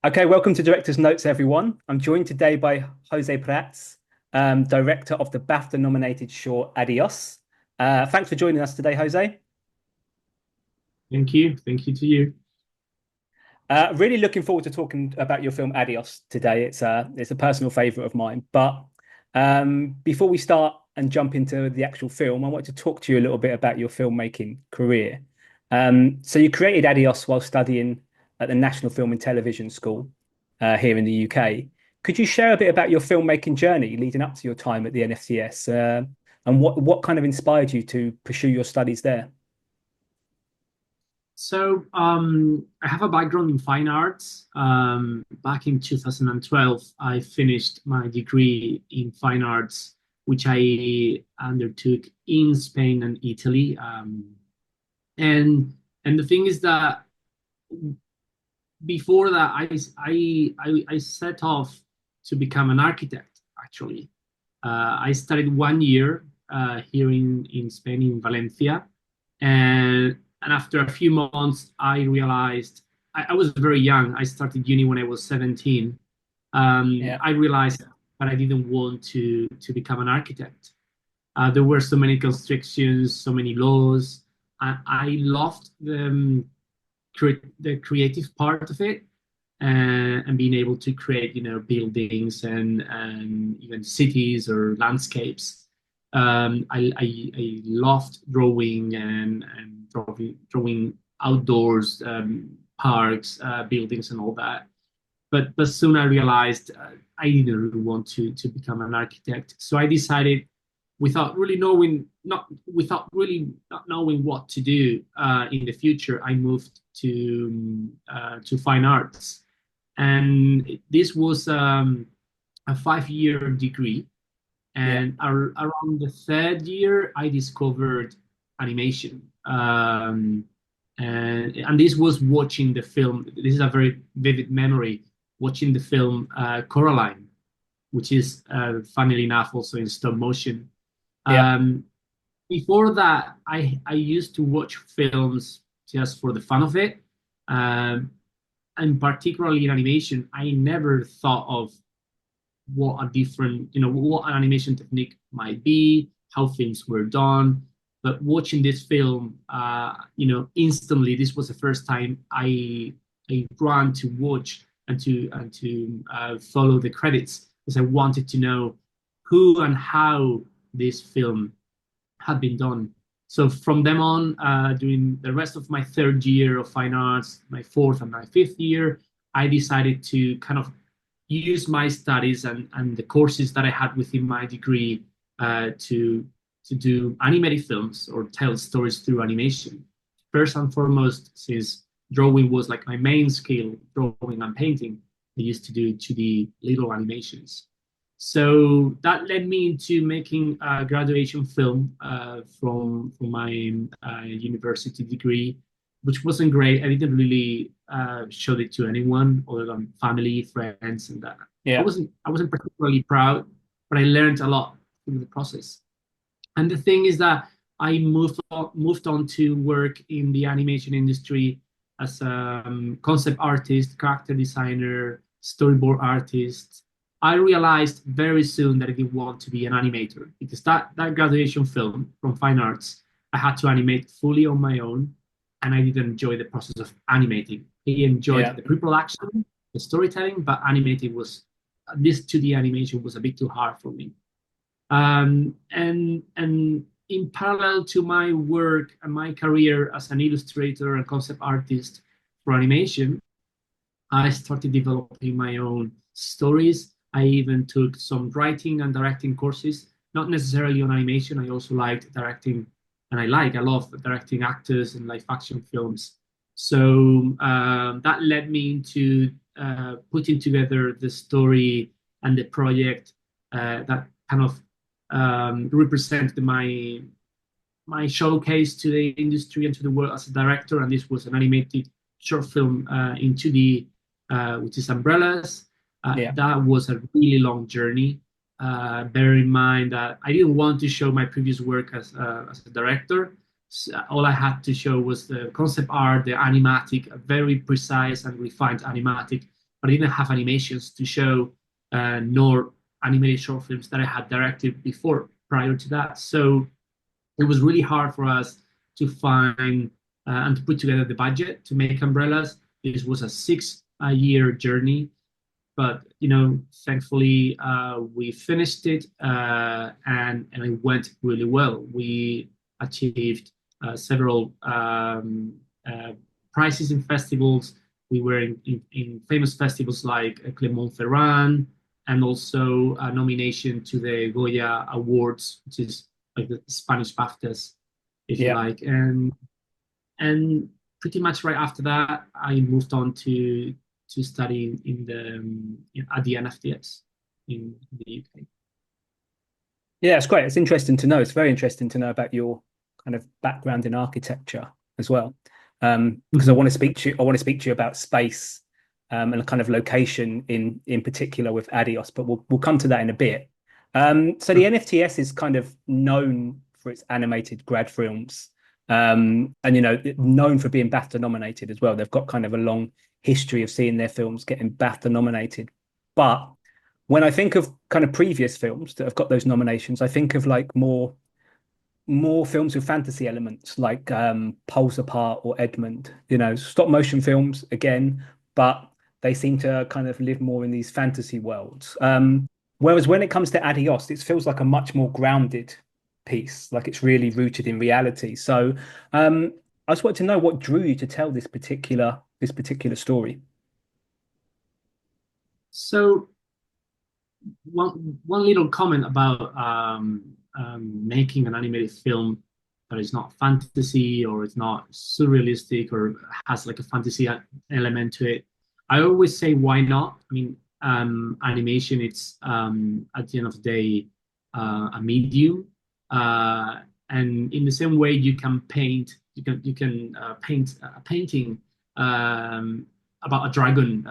Okay, welcome to Director's Notes, everyone. I'm joined today by José Prats, director of the BAFTA-nominated short Adiós. Thanks for joining us today, Jose. Thank you. Thank you to you. Really looking forward to talking about your film Adiós today. It's a personal favorite of mine. But before we start and jump into the actual film, I want to talk to you a little bit about your filmmaking career. So you created Adiós while studying at the National Film and Television School here in the UK. Could you share a bit about your filmmaking journey leading up to your time at the NFTS, and what kind of inspired you to pursue your studies there? I have a background in fine arts. Back in 2012, I finished my degree in fine arts, which I undertook in Spain and Italy. And the thing is that before that, I set off to become an architect. Actually, I studied 1 year here in Spain, in Valencia, and after a few months, I realized I was very young. I started uni when I was 17. Yeah, I realized that I didn't want to become an architect. There were so many constrictions, so many laws. I loved the creative part of it, and being able to create, buildings and even cities or landscapes. I loved drawing and drawing outdoors, parks, buildings, and all that. But soon I realized I didn't really want to become an architect. So I decided, without really not knowing what to do in the future, I moved to fine arts, and this was a 5 year degree. yeah, And around the third year, I discovered animation. And this was watching the film. This is a very vivid memory, watching the film Coraline, which is, funnily enough, also in stop motion. yeah, Um, Before that, I used to watch films just for the fun of it. Um, and particularly in animation, I never thought of what an animation technique might be, how things were done. But watching this film, instantly, this was the first time I ran to watch and to follow the credits, because I wanted to know who and how this film had been done. So from then on, during the rest of my third year of fine arts, my fourth and my fifth year, I decided to kind of use my studies and the courses that I had within my degree to do animated films or tell stories through animation. First and foremost, since drawing was like my main skill, drawing and painting, I used to do 2D little animations. So that led me into making a graduation film from my university degree, which wasn't great. I didn't really show it to anyone other than family, friends, and that. I yeah, wasn't I wasn't particularly proud, but I learned a lot through the process. And the thing is that I moved on to work in the animation industry as a concept artist, character designer, storyboard artist. I realized very soon that I didn't want to be an animator, because that graduation film from fine arts, I had to animate fully on my own, and I didn't enjoy the process of animating. I enjoyed yeah, the pre-production, the storytelling, but animating was, this 2D animation was a bit too hard for me. And in parallel to my work and my career as an illustrator and concept artist for animation, I started developing my own stories. I even took some writing and directing courses, not necessarily on animation. I also liked directing, and I love directing actors and live action films. So that led me into putting together the story and the project that kind of represented my showcase to the industry and to the world as a director. And this was an animated short film in 2D, which is Umbrellas. yeah, That was a really long journey. Bear in mind that I didn't want to show my previous work as a director. So all I had to show was the concept art, the animatic, a very precise and refined animatic but I didn't have animations to show, nor animated short films that I had directed before prior to that. So it was really hard for us to find and to put together the budget to make umbrellas. This was a 6 year journey, but thankfully we finished it, and it went really well. We achieved several prizes in festivals. We were in famous festivals like Clermont-Ferrand, and also a nomination to the Goya Awards, which is like the Spanish BAFTAs, if you Yeah. like. And pretty much right after that, I moved on to study at the NFTS in the UK. Yeah, it's great. It's interesting to know. It's very interesting to know about your kind of background in architecture as well. Because I want to speak to you, I want to speak to you about space, and a kind of location in particular with Adios, but we'll come to that in a bit. So the NFTS is kind of known for its animated grad films, and known for being BAFTA nominated as well. They've got kind of a long history of seeing their films getting BAFTA nominated, but when I think of kind of previous films that have got those nominations, I think of like more films with fantasy elements, like Poles Apart or Edmund. Stop motion films again, but they seem to kind of live more in these fantasy worlds. Whereas when it comes to Adios, it feels like a much more grounded piece, like it's really rooted in reality. So I just wanted to know what drew you to tell this particular story. So one little comment about making an animated film that is not fantasy, or it's not surrealistic, or has like a fantasy element to it. I always say, why not? I mean, animation, it's at the end of the day a medium, and in the same way you can paint, paint a painting about a dragon,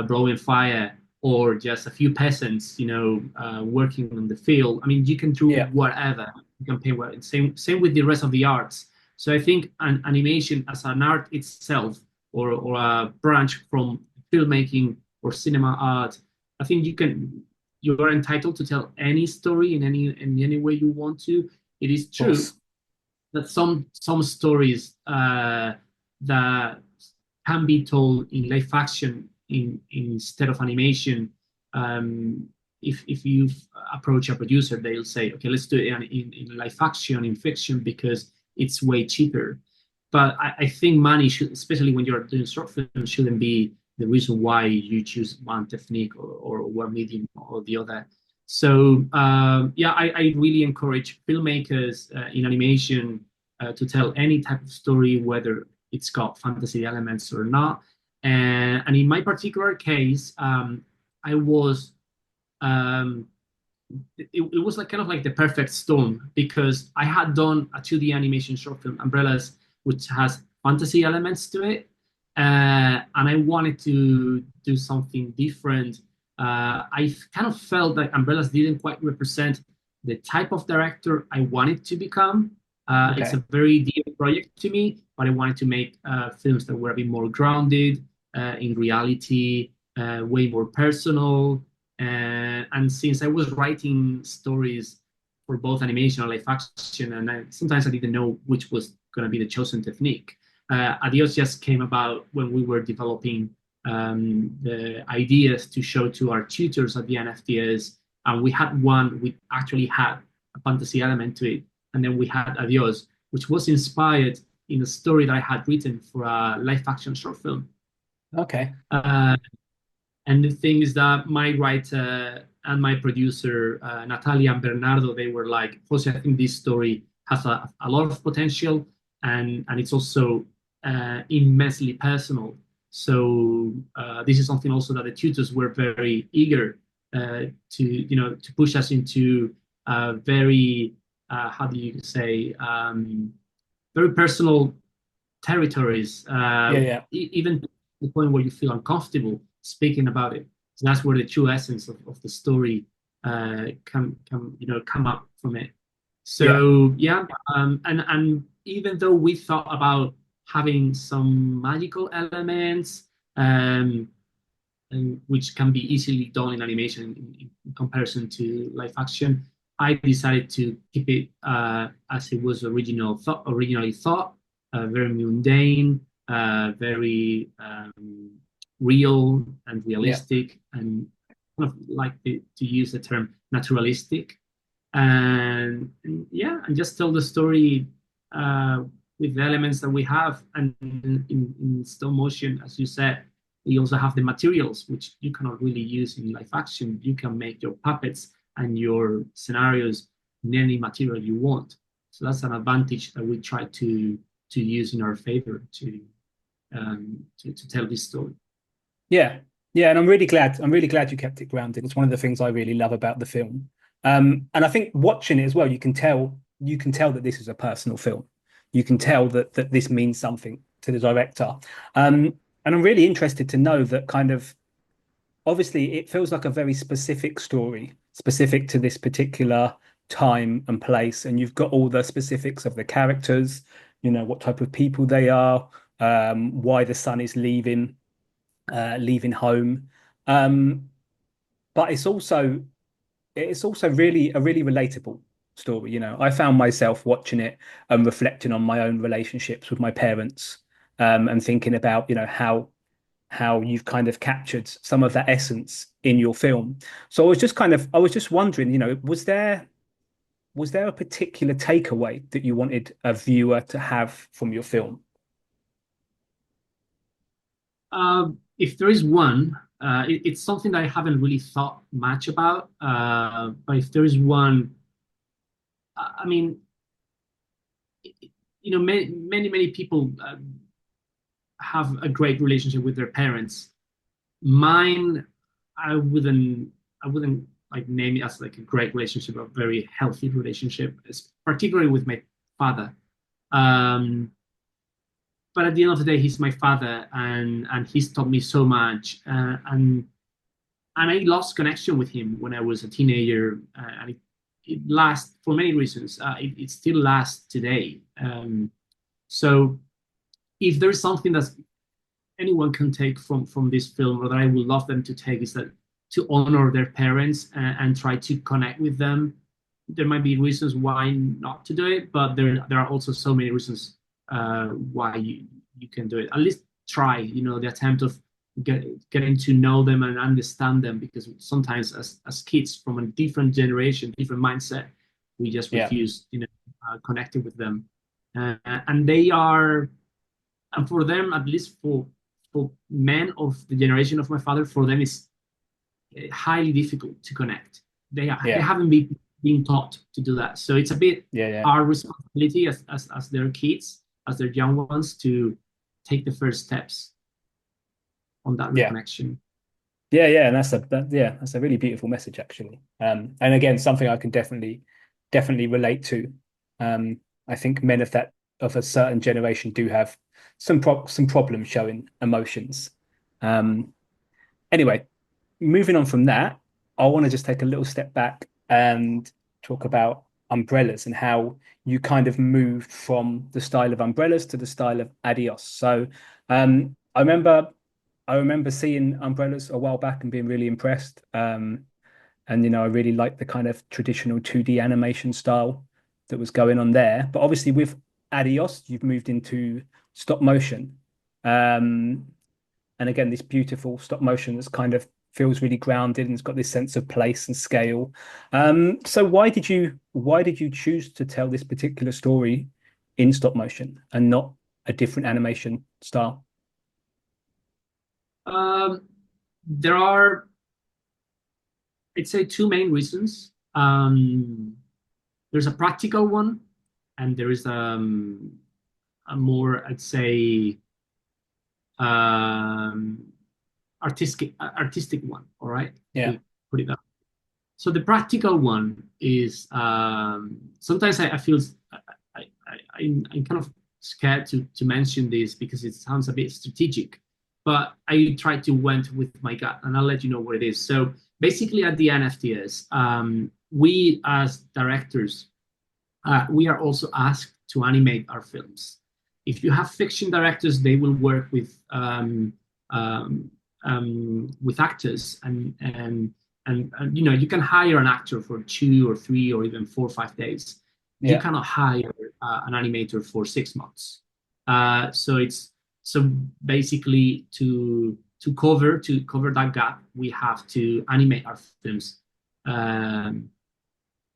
blowing fire, or just a few peasants, working on the field. I mean, you can do Yeah. whatever. You can paint what. Same with the rest of the arts. So I think an animation as an art itself, or a branch from filmmaking or cinema art, I think you are entitled to tell any story in any way you want to. It is Of true course. that some stories that can be told in live action instead of animation. Um, if you approach a producer, they'll say, okay, let's do it in live action, in fiction, because it's way cheaper. But I think money should, especially when you're doing short film, shouldn't be the reason why you choose one technique, or one medium or the other. So yeah, I really encourage filmmakers in animation to tell any type of story, whether it's got fantasy elements or not. And in my particular case, I was um, it was like kind of like the perfect storm, because I had done a 2D animation short film, Umbrellas, which has fantasy elements to it, and I wanted to do something different. I kind of felt that Umbrellas didn't quite represent the type of director I wanted to become. It's Okay. a very deep project to me, but I wanted to make films that were a bit more grounded in reality, way more personal. And since I was writing stories for both animation and live action, and sometimes I didn't know which was going to be the chosen technique. Adios just came about when we were developing the ideas to show to our tutors at the NFTS, and we had one we actually had a fantasy element to it, and then we had Adios, which was inspired in a story that I had written for a live action short film. Okay. Uh, and the thing is that my writer and my producer, Natalia and Bernardo, they were like, Jose, I think this story has a lot of potential, and it's also immensely personal. So this is something also that the tutors were very eager to push us into very, how do you say, very personal territories, Yeah, yeah. even to the point where you feel uncomfortable speaking about it. So that's where the true essence of the story come up from it. Yeah. So yeah, and even though we thought about having some magical elements, and which can be easily done in animation in comparison to live action, I decided to keep it as it was originally thought, very mundane, very real and Yeah. realistic, and kind of like to use the term naturalistic, yeah, and just tell the story uh, with the elements that we have. And in stop motion, as you said, we also have the materials which you cannot really use in live action. You can make your puppets and your scenarios in any material you want. So that's an advantage that we try to use in our favor to tell this story. Yeah, yeah, and I'm really glad. I'm really glad you kept it grounded. It's one of the things I really love about the film. And I think watching it as well, you can tell that this is a personal film. You can tell that this means something to the director. And I'm really interested to know that kind of obviously it feels like a very specific story, specific to this particular time and place, and you've got all the specifics of the characters, what type of people they are, why the son is leaving home. Um, but it's also really a really relatable story. I found myself watching it and reflecting on my own relationships with my parents, and thinking about, how you've kind of captured some of that essence in your film. So I was just wondering, was there a particular takeaway that you wanted a viewer to have from your film? If there is one, it's something that I haven't really thought much about. But if there is one, I mean, many people have a great relationship with their parents. Mine, I wouldn't, I wouldn't like name it as like a great relationship, a very healthy relationship, particularly with my father. Um, but at the end of the day, he's my father, and he's taught me so much. And I lost connection with him when I was a teenager, and it lasts for many reasons. It still lasts today. So if there's something that anyone can take from this film, or that I would love them to take, is that to honor their parents and try to connect with them. There might be reasons why not to do it, but there are also so many reasons why you can do it. At least try, the attempt of getting to know them and understand them, because sometimes as kids from a different generation, different mindset, we just Yeah, refuse, connecting with them. And they are, and for them, at least for men of the generation of my father, for them it's highly difficult to connect. They yeah, haven't been taught to do that, so it's a bit yeah, yeah, our responsibility as their kids, as their young ones, to take the first steps on that yeah. reconnection. Yeah, and that's a really beautiful message actually. And again, something I can definitely relate to. I think men of a certain generation do have some problems showing emotions. Um, anyway, moving on from that, I want to just take a little step back and talk about umbrellas and how you kind of moved from the style of umbrellas to the style of Adios. So, I remember seeing umbrellas a while back and being really impressed. And I really liked the kind of traditional 2D animation style that was going on there. But obviously with Adios, you've moved into stop motion. Um, and again, this beautiful stop motion that's kind of feels really grounded and it's got this sense of place and scale. So why did you choose to tell this particular story in stop motion and not a different animation style? Um, there are, I'd say, two main reasons. There's a practical one, and there is a more, I'd say, um, artistic one. All right, Yeah, we put it up. So the practical one is, sometimes I feel I'm kind of scared to mention this because it sounds a bit strategic, but I try to went with my gut, and I'll let you know what it is. So basically, at the NFTS, we as directors, we are also asked to animate our films. If you have fiction directors, they will work with with actors, and you can hire an actor for 2 or 3 or even 4 or 5 days. You Yeah. cannot hire an animator for 6 months. So basically to cover that gap, we have to animate our films um,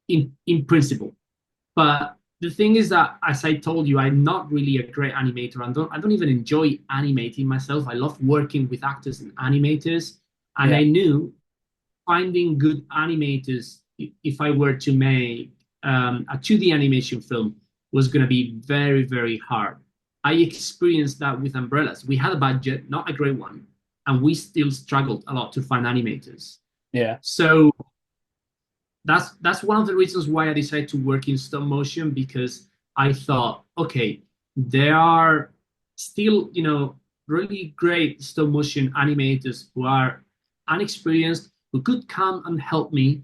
in principle. But the thing is that, as I told you, I'm not really a great animator. I don't even enjoy animating myself. I love working with actors and animators, and Yeah. I knew finding good animators, if I were to make a 2D animation film, was going to be very, very hard. I experienced that with Umbrellas. We had a budget, not a great one, and we still struggled a lot to find animators. Yeah. So that's one of the reasons why I decided to work in stop motion, because I thought, okay, there are still, really great stop motion animators who are unexperienced, who could come and help me.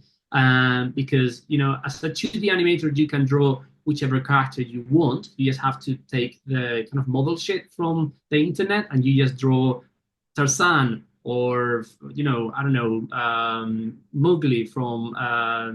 Because, as a 2D animator, you can draw whichever character you want. You just have to take the kind of model shit from the internet and you just draw Tarzan, or I don't know, Mowgli from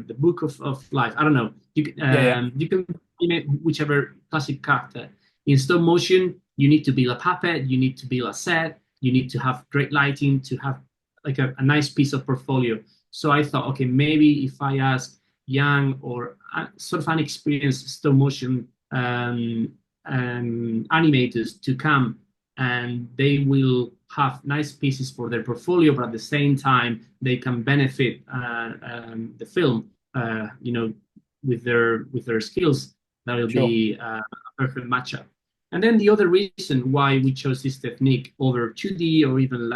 the Book of Life. I don't know. Yeah. Yeah. You can image whichever classic character. In stop motion, you need to build a puppet, you need to build a set, you need to have great lighting to have like a nice piece of portfolio. So I thought, okay, maybe if I ask young or sort of unexperienced stop motion animators to come, and they will have nice pieces for their portfolio, but at the same time they can benefit the film, with their skills. That will Sure. be a perfect matchup. And then the other reason why we chose this technique over 2D or even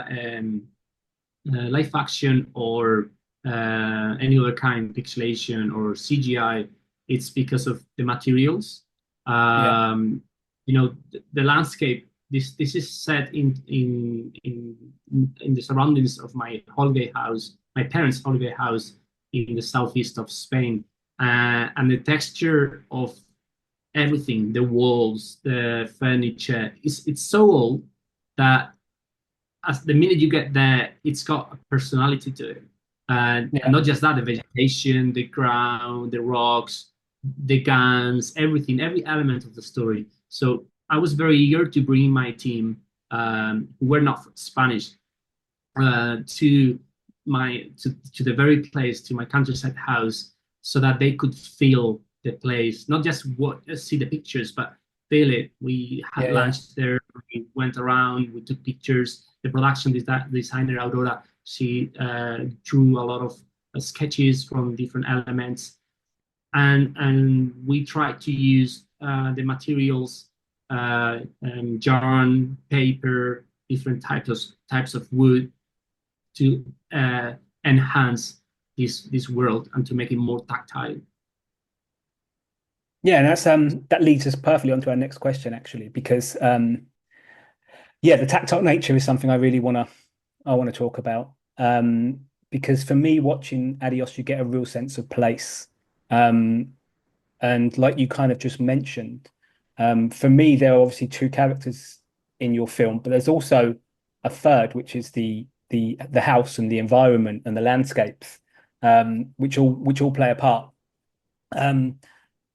live action or any other kind, pixelation or CGI, it's because of the materials. Yeah. The landscape. This is set in the surroundings of my holiday house, my parents' holiday house in the southeast of Spain, and the texture of everything, the walls, the furniture, it's so old that as the minute you get there, it's got a personality to it. And Yeah. not just that, the vegetation, the ground, the rocks, the guns, everything, every element of the story. So I was very eager to bring my team, who were not Spanish, to the very place, to my countryside house, so that they could feel the place, not just see the pictures, but feel it. We had Yeah. Yeah. lunch there, we went around, we took pictures. The production designer Aurora, she drew a lot of sketches from different elements, and we tried to use the materials, yarn, paper, different types of wood to enhance this world and to make it more tactile. Yeah, and that leads us perfectly onto our next question, actually, because yeah, the tactile nature is something I want to talk about. Because for me, watching Adios, you get a real sense of place. Um, and like you kind of just mentioned, for me, there are obviously two characters in your film, but there's also a third, which is the house and the environment and the landscapes, which all play a part. Um,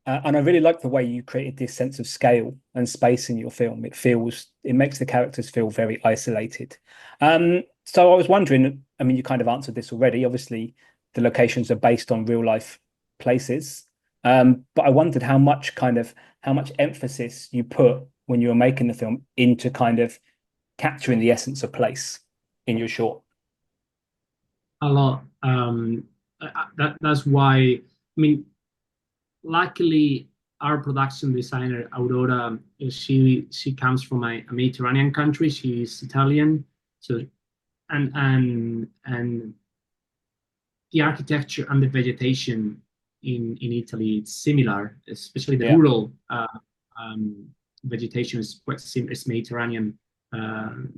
and I really like the way you created this sense of scale and space in your film. It makes the characters feel very isolated. So I was wondering, I mean, you kind of answered this already. Obviously, the locations are based on real life places. But I wondered how much emphasis you put when you were making the film into kind of capturing the essence of place in your short. A lot. That's why. I mean, luckily, our production designer Aurora, she comes from a Mediterranean country. She's Italian, so and the architecture and the vegetation in Italy it's similar, especially the Yeah, rural um, vegetation is quite similar. It's Mediterranean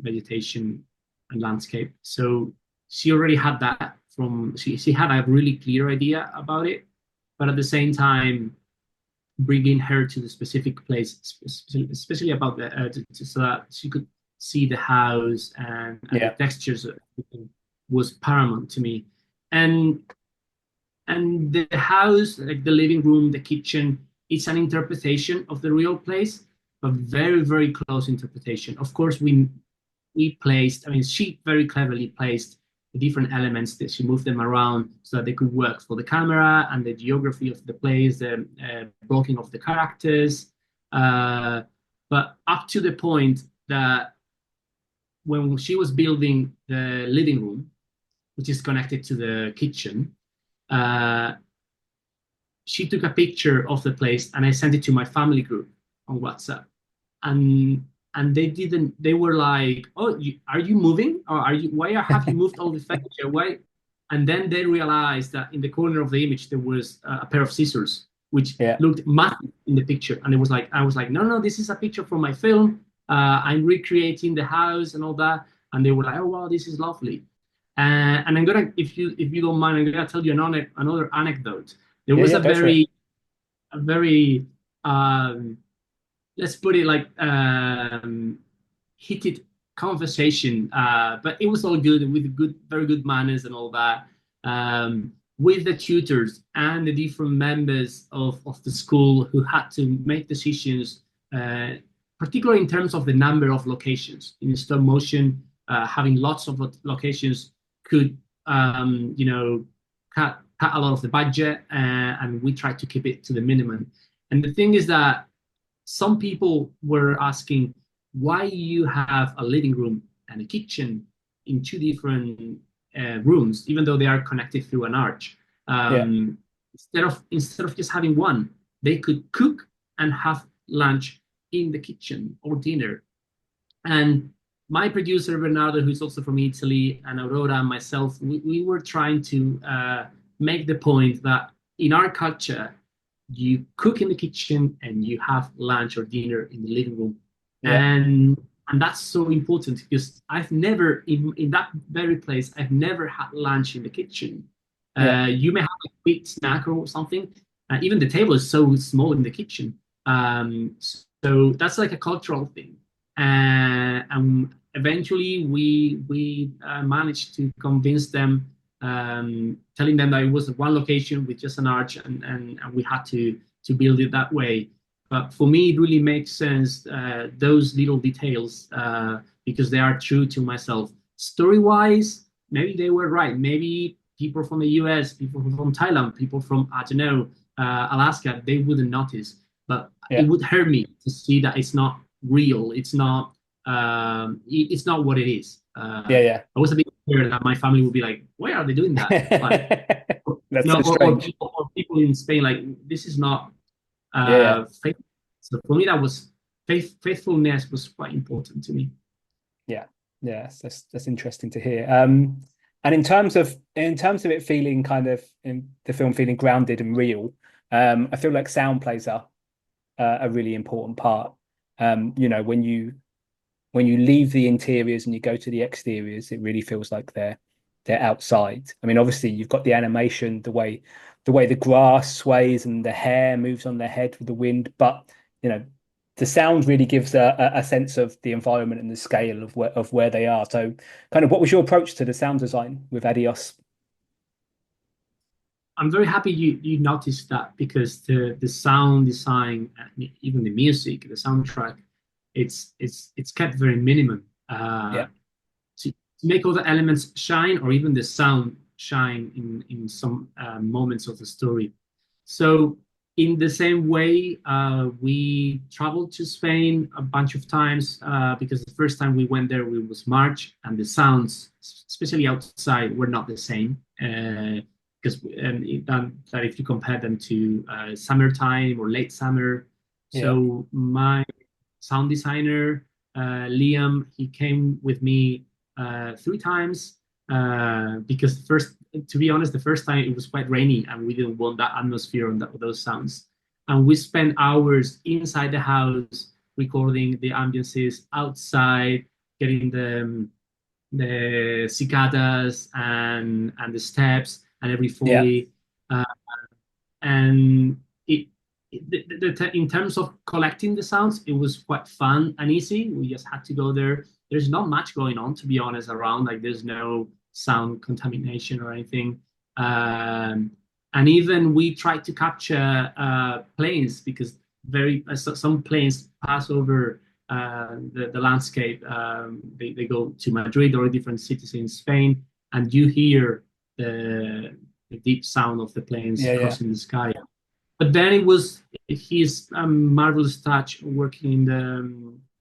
vegetation and landscape. So she already had that from. She had a really clear idea about it, but at the same time bringing her to the specific place, especially about so that she could see the house and the Yeah. textures of everything was paramount to me. And the house, like the living room, the kitchen, it's an interpretation of the real place, but very, very close interpretation. Of course, we placed, I mean, she very cleverly placed the different elements that she moved them around so that they could work for the camera and the geography of the place, the blocking of the characters. Uh, but up to the point that when she was building the living room, which is connected to the kitchen, uh, she took a picture of the place and I sent it to my family group on WhatsApp. And they were like, oh, are you moving, or have you moved all the furniture, why? And then they realized that in the corner of the image there was a pair of scissors which Yeah. looked massive in the picture, and it was like, I was like, no, this is a picture from my film. I'm recreating the house and all that. And they were like, oh wow, this is lovely. And I'm gonna, if you don't mind, I'm gonna tell you another anecdote. There Yeah. was Yeah. Go for it. a very let's put it like heated conversation, but it was all good with good, very good manners and all that. With the tutors and the different members of the school who had to make decisions, uh, particularly in terms of the number of locations in stop motion. Having lots of locations could, cut a lot of the budget, and we tried to keep it to the minimum. And the thing is that some people were asking why you have a living room and a kitchen in two different rooms, even though they are connected through an arch. Yeah. Instead of just having one, they could cook and have lunch in the kitchen or dinner. And my producer Bernardo, who's also from Italy, and Aurora and myself, we were trying to make the point that in our culture, you cook in the kitchen and you have lunch or dinner in the living room. Yeah. And that's so important because I've never in that very place, I've never had lunch in the kitchen. Yeah. You may have a quick snack or something. Even the table is so small in the kitchen. So that's like a cultural thing. And eventually we managed to convince them, telling them that it was one location with just an arch, and we had to build it that way. But for me, it really makes sense, those little details, because they are true to myself. Story wise, maybe they were right. Maybe people from the US, people from Thailand, people from, I don't know, Alaska, they wouldn't notice. But it Yeah. would hurt me to see that it's not real. It's not what it is. Yeah. Yeah. I was a bit scared that my family would be like, "Why are they doing that?" Like, That's so strange. or people in Spain like, "This is not Yeah. Yeah. faith." So for me, that was faithfulness was quite important to me. Yeah. Yeah. That's interesting to hear. And in terms of it feeling kind of in the film feeling grounded and real, I feel like sound plays a really important part. When you leave the interiors and you go to the exteriors, it really feels like they're outside. I mean, obviously you've got the animation, the way the grass sways and the hair moves on their head with the wind, but you know, the sound really gives a sense of the environment and the scale of where they are. So, kind of, what was your approach to the sound design with Adios? I'm very happy you noticed that because the sound design, even the music, the soundtrack, it's kept very minimum, Yeah, to make all the elements shine, or even the sound shine in some moments of the story. So in the same way, we traveled to Spain a bunch of times, because the first time we went there, we was March, and the sounds, especially outside, were not the same. Because that if you compare them to summertime or late summer. yeah, So my sound designer, Liam, he came with me 3 times, because first, to be honest, the first time it was quite rainy and we didn't want that atmosphere and those sounds. And we spent hours inside the house recording the ambiances outside, getting the cicadas and the steps and every yeah, foley. Uh, and in terms of collecting the sounds, it was quite fun and easy. We just had to go there, there's not much going on, to be honest, around. Like there's no sound contamination or anything. Um, and even we tried to capture planes because some planes pass over the landscape. They go to Madrid or different cities in Spain, and you hear the deep sound of the planes Yeah, yeah, crossing the sky. But then it was his marvelous touch working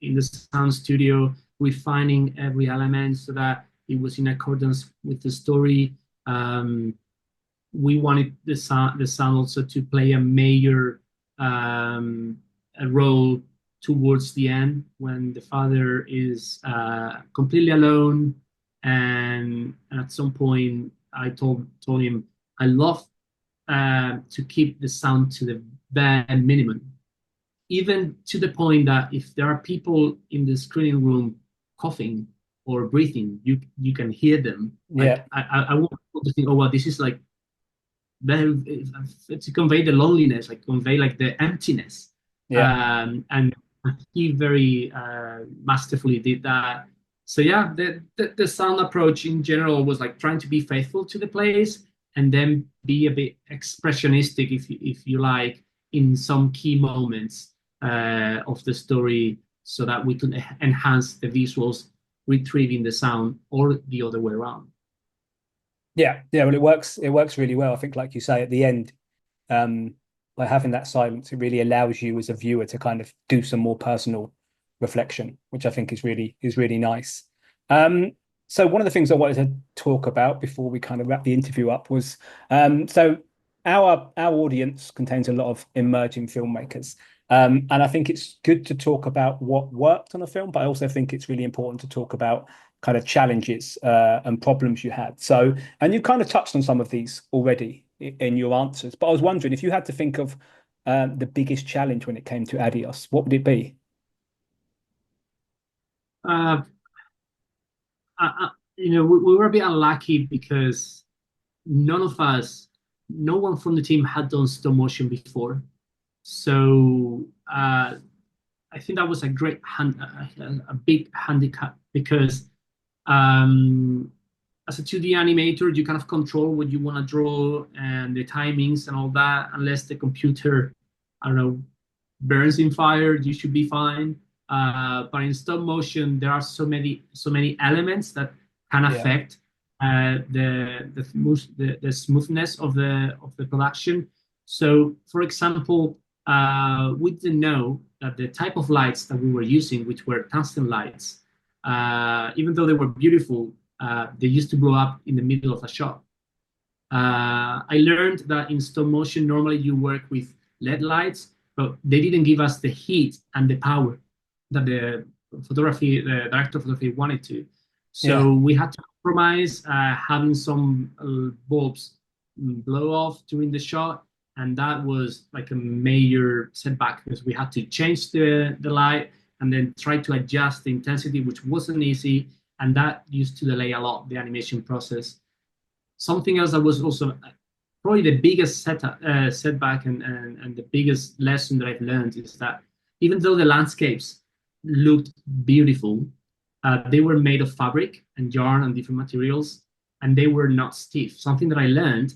in the sound studio, refining every element so that it was in accordance with the story. Um, we wanted the sound also to play a major a role towards the end when the father is completely alone, and at some point I told him I love to keep the sound to the bare minimum, even to the point that if there are people in the screening room coughing or breathing, you can hear them. Like yeah, I want people to think, oh well, this is like very to convey the loneliness, like convey like the emptiness. yeah. And he very masterfully did that. So yeah, the sound approach in general was like trying to be faithful to the place and then be a bit expressionistic, if you like, in some key moments of the story, so that we could enhance the visuals, retrieving the sound, or the other way around. Yeah, yeah. Well, it works really well. I think, like you say, at the end, um, by having that silence, it really allows you as a viewer to kind of do some more personal reflection, which I think is really nice. Um, so one of the things I wanted to talk about before we kind of wrap the interview up was so our audience contains a lot of emerging filmmakers. And I think it's good to talk about what worked on a film, but I also think it's really important to talk about kind of challenges and problems you had. So, and you kind of touched on some of these already in your answers, but I was wondering if you had to think of the biggest challenge when it came to Adios, what would it be? Uh, we were a bit unlucky because none of us, no one from the team had done stop motion before. So I think that was a big handicap because as a 2D animator, you kind of control what you want to draw and the timings and all that. Unless the computer, I don't know, burns in fire, you should be fine. But in stop motion, there are so many elements that can Yeah, affect the smoothness of the production. So, for example, we didn't know that the type of lights that we were using, which were tungsten lights, even though they were beautiful, they used to blow up in the middle of a shot. I learned that in stop motion, normally you work with LED lights, but they didn't give us the heat and the power that the director of photography wanted to. yeah, So we had to compromise, having some bulbs blow off during the shot, and that was like a major setback because we had to change the light and then try to adjust the intensity, which wasn't easy, and that used to delay a lot the animation process. Something else that was also probably the biggest setback and the biggest lesson that I've learned is that even though the landscapes looked beautiful, they were made of fabric and yarn and different materials, and they were not stiff. Something that I learned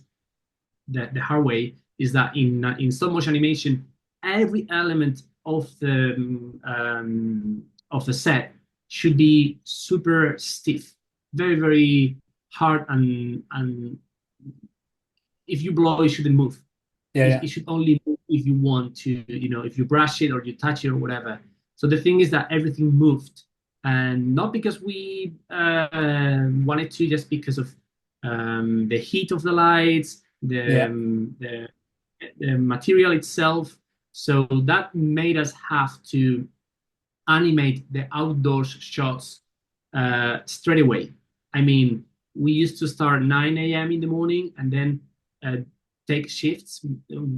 the hard way is that in stop motion animation, every element of the set should be super stiff, very very hard, and if you blow, it shouldn't move. yeah, It yeah, should only move if you want to, if you brush it or you touch it or whatever. So the thing is that everything moved, and not because we wanted to, just because of the heat of the lights, yeah, the material itself. So that made us have to animate the outdoors shots straight away. I mean, we used to start 9 a.m. in the morning and then uh, take shifts,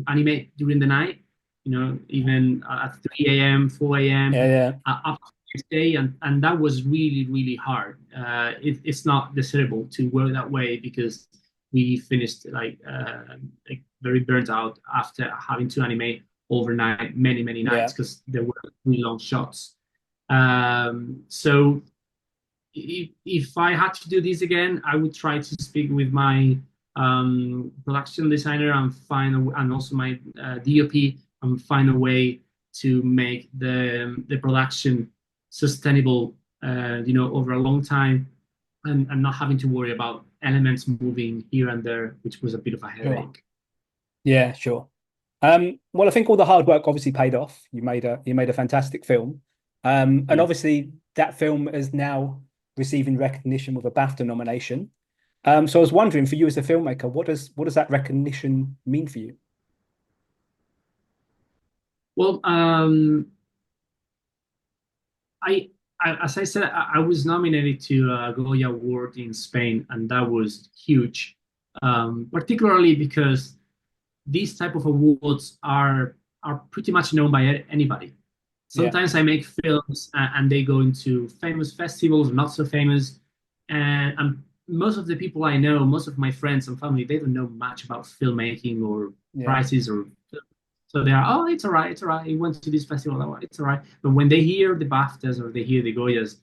animate during the night, even at 3 a.m., 4 a.m., yeah, yeah, up to the next day. And that was really, really hard. It's not desirable to work that way because we finished like very burnt out after having to animate overnight many, many nights yeah, because there were really long shots. So if I had to do this again, I would try to speak with my production designer and and also my DOP, and find a way to make the production sustainable, over a long time, and not having to worry about elements moving here and there, which was a bit of a Sure. headache. Yeah, sure. Well, I think all the hard work obviously paid off. You made a fantastic film. And Yeah. obviously that film is now receiving recognition with a BAFTA nomination. So I was wondering, for you as a filmmaker, what does that recognition mean for you? Well, I, as I said, I was nominated to a Goya Award in Spain, and that was huge, particularly because these type of awards are pretty much known by anybody. Yeah, Sometimes I make films and they go into famous festivals, not so famous, and most of the people I know, most of my friends and family, they don't know much about filmmaking or yeah, prices or so they are, oh, it's all right, it's all right. He went to this festival, oh, it's all right. But when they hear the BAFTAs or they hear the Goyas,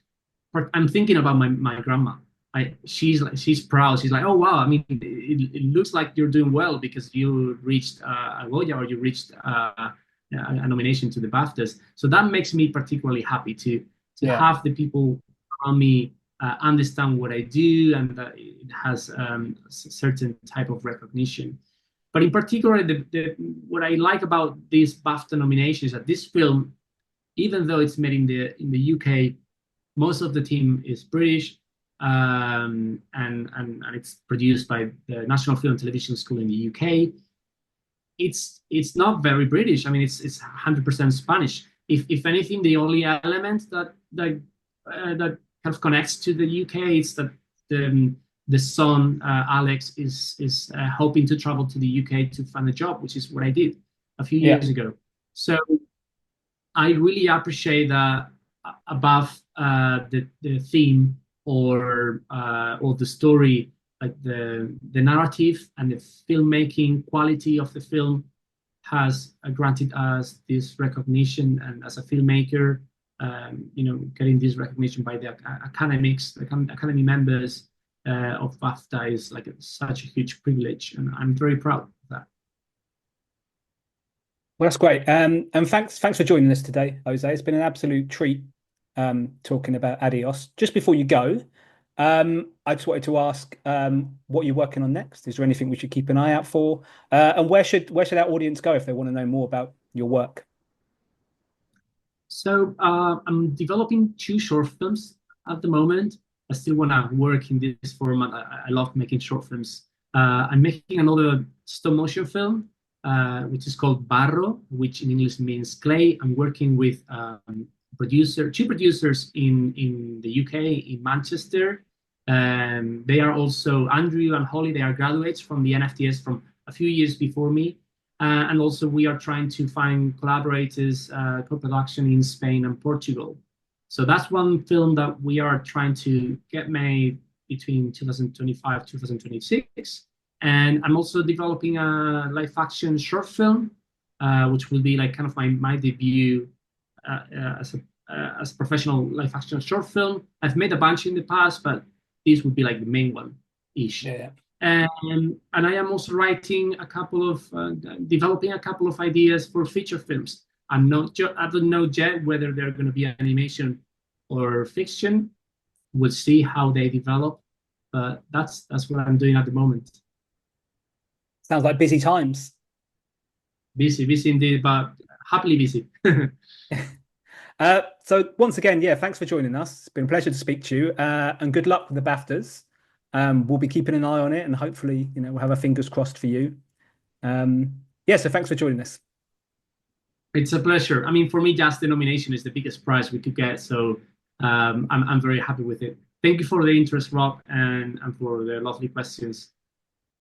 I'm thinking about my grandma. She's proud. She's like, oh wow. I mean, it looks like you're doing well because you reached a Goya or you reached a nomination to the BAFTAs. So that makes me particularly happy to yeah, have the people around me understand what I do and that it has certain type of recognition. But in particular, what I like about this BAFTA nomination is that this film, even though it's made in the UK, most of the team is British, and it's produced by the National Film and Television School in the UK. It's not very British. I mean, it's 100% Spanish. If anything, the only element that kind of connects to the UK is that the son Alex is hoping to travel to the UK to find a job, which is what I did a few yeah, years ago. So I really appreciate that above the theme or the story, like the narrative and the filmmaking quality of the film has granted us this recognition, and as a filmmaker, getting this recognition by the academics, the academy members of BAFTA is like such a huge privilege, and I'm very proud of that. Well, that's great. And thanks for joining us today, Jose. It's been an absolute treat talking about Adios. Just before you go, I just wanted to ask what you're working on next. Is there anything we should keep an eye out for? And where should our audience go if they want to know more about your work? So I'm developing two short films at the moment. I still want to work in this format. I love making short films. I'm making another stop motion film, which is called Barro, which in English means clay. I'm working with two producers in the UK, in Manchester. They are also Andrew and Holly. They are graduates from the NFTS from a few years before me. And also, we are trying to find collaborators, co-production in Spain and Portugal. So that's one film that we are trying to get made between 2025 2026. And I'm also developing a live action short film, which will be like kind of my debut as a professional live action short film. I've made a bunch in the past, but this would be like the main one ish. Yeah. And I am also developing a couple of ideas for feature films. I don't know yet whether they're going to be animation or fiction. We'll see how they develop, but that's what I'm doing at the moment. Sounds like busy times. Busy, busy indeed, but happily busy. So once again, yeah, thanks for joining us. It's been a pleasure to speak to you, and good luck with the BAFTAs. We'll be keeping an eye on it, and hopefully, we'll have our fingers crossed for you. Yeah, so thanks for joining us. It's a pleasure. I mean, for me, just the nomination is the biggest prize we could get, so I'm very happy with it. Thank you for the interest, Rob, and for the lovely questions.